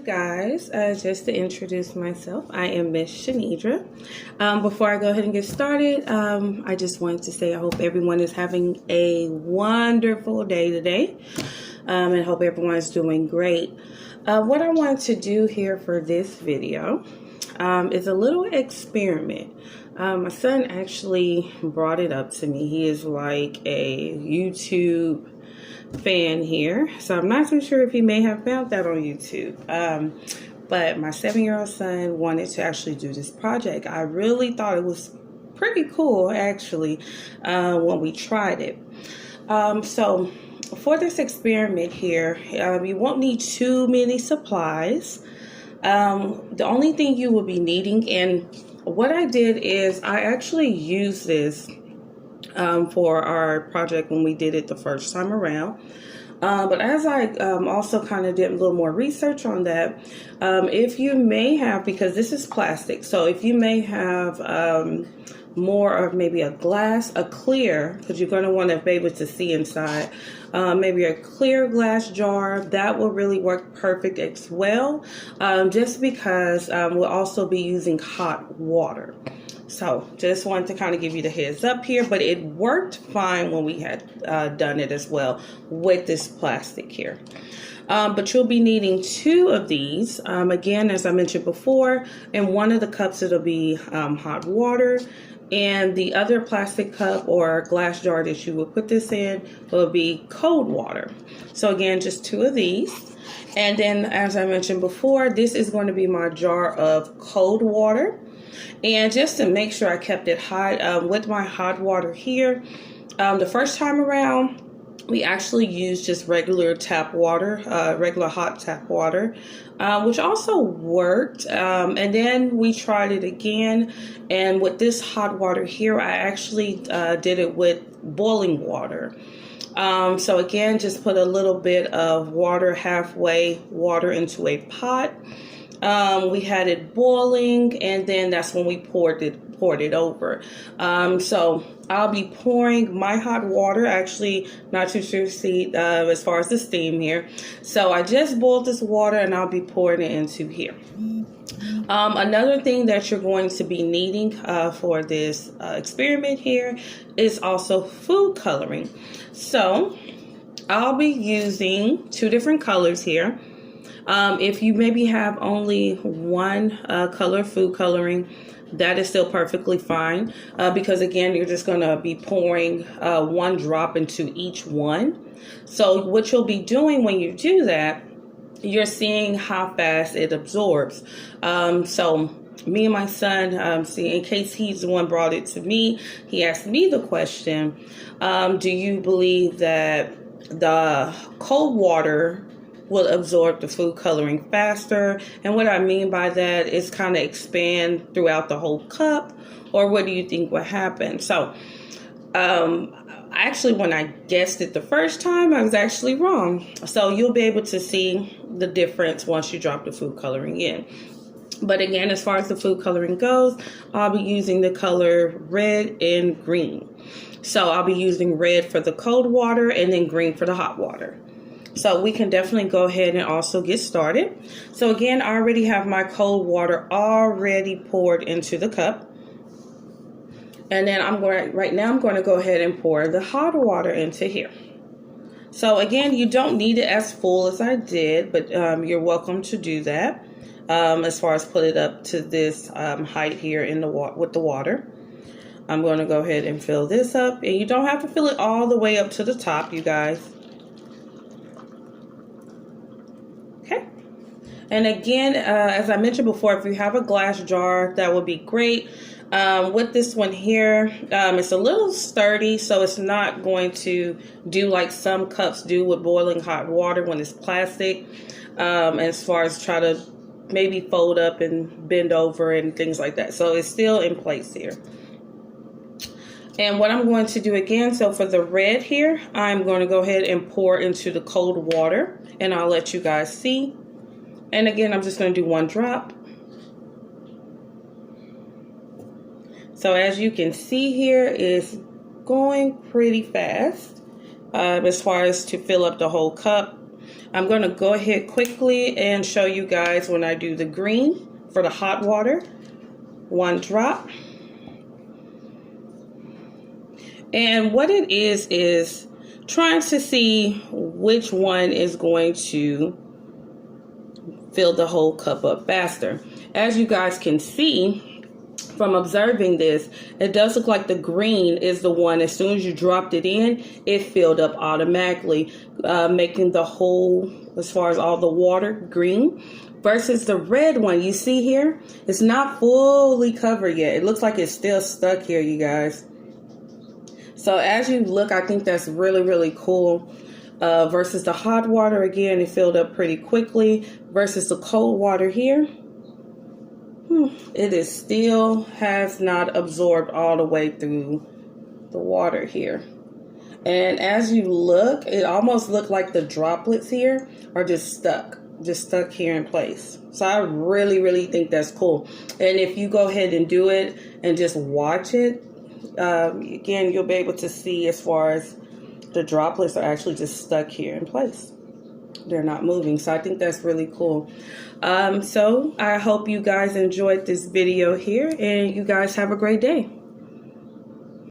guys, just to introduce myself, I am Miss Shanedra. Before I go ahead and get started, I just wanted to say I hope everyone is having a wonderful day today, and hope everyone is doing great. What I want to do here for this video is a little experiment. My son actually brought it up to me. He is like a YouTube fan here, so I'm not too sure if he may have found that on YouTube, but my 7-year-old son wanted to actually do this project. I really thought it was pretty cool actually when we tried it. So for this experiment here, you won't need too many supplies. The only thing you will be needing, and what I did is I actually used this for our project when we did it the first time around. But as I also kind of did a little more research on that, if you may have, because this is plastic, so if you may have more of maybe a clear, because you're going to want to be able to see inside, maybe a clear glass jar, that will really work perfect as well, just because we'll also be using hot water. So just wanted to kind of give you the heads up here, but it worked fine when we had done it as well with this plastic here. But you'll be needing 2 of these. Again, as I mentioned before, in one of the cups it'll be hot water, and the other plastic cup or glass jar that you would put this in will be cold water. So again, just 2 of these. And then, as I mentioned before, this is going to be my jar of cold water. And just to make sure I kept it hot, with my hot water here, the first time around, we actually used just regular tap water, regular hot tap water, which also worked. And then we tried it again. And with this hot water here, I actually did it with boiling water. So again, just put a little bit of water, halfway water into a pot. We had it boiling, and then that's when we poured it over. So I'll be pouring my hot water, actually not too sure see as far as the steam here. So I just boiled this water and I'll be pouring it into here. Another thing that you're going to be needing for this experiment here is also food coloring. So I'll be using 2 different colors here. If you maybe have only one color food coloring, that is still perfectly fine, because again, you're just going to be pouring 1 drop into each one. So what you'll be doing when you do that, you're seeing how fast it absorbs. So me and my son, in case he's the one brought it to me, he asked me the question, do you believe that the cold water will absorb the food coloring faster? And what I mean by that is kind of expand throughout the whole cup, or what do you think will happen? So actually, when I guessed it the first time, I was actually wrong. So you'll be able to see the difference once you drop the food coloring in. But again, as far as the food coloring goes, I'll be using the color red and green. So I'll be using red for the cold water and then green for the hot water. So we can definitely go ahead and also get started. So again, I already have my cold water already poured into the cup. And then right now I'm going to go ahead and pour the hot water into here. So again, you don't need it as full as I did, but you're welcome to do that. As far as put it up to this height here in the with the water. I'm going to go ahead and fill this up, and you don't have to fill it all the way up to the top, you guys. Okay. And again, as I mentioned before, if you have a glass jar, that would be great. With this one here, it's a little sturdy, so it's not going to do like some cups do with boiling hot water when it's plastic, as far as try to maybe fold up and bend over and things like that. So it's still in place here. And what I'm going to do again, so for the red here, I'm going to go ahead and pour into the cold water, and I'll let you guys see. And again, I'm just going to do 1 drop. So as you can see here, it's going pretty fast as far as to fill up the whole cup. I'm going to go ahead quickly and show you guys when I do the green for the hot water. 1 drop. And what it is trying to see which one is going to fill the whole cup up faster. As you guys can see from observing this, it does look like the green is the one, as soon as you dropped it in, it filled up automatically, making the whole, as far as all the water, green. Versus the red one, you see here, it's not fully covered yet. It looks like it's still stuck here, you guys. So as you look, I think that's really, really cool. Versus the hot water, again, it filled up pretty quickly. Versus the cold water here, it is still has not absorbed all the way through the water here. And as you look, it almost looked like the droplets here are just stuck here in place. So I really, really think that's cool. And if you go ahead and do it and just watch it, again, you'll be able to see as far as the droplets are actually just stuck here in place. They're not moving. So I think that's really cool. So I hope you guys enjoyed this video here, and you guys have a great day.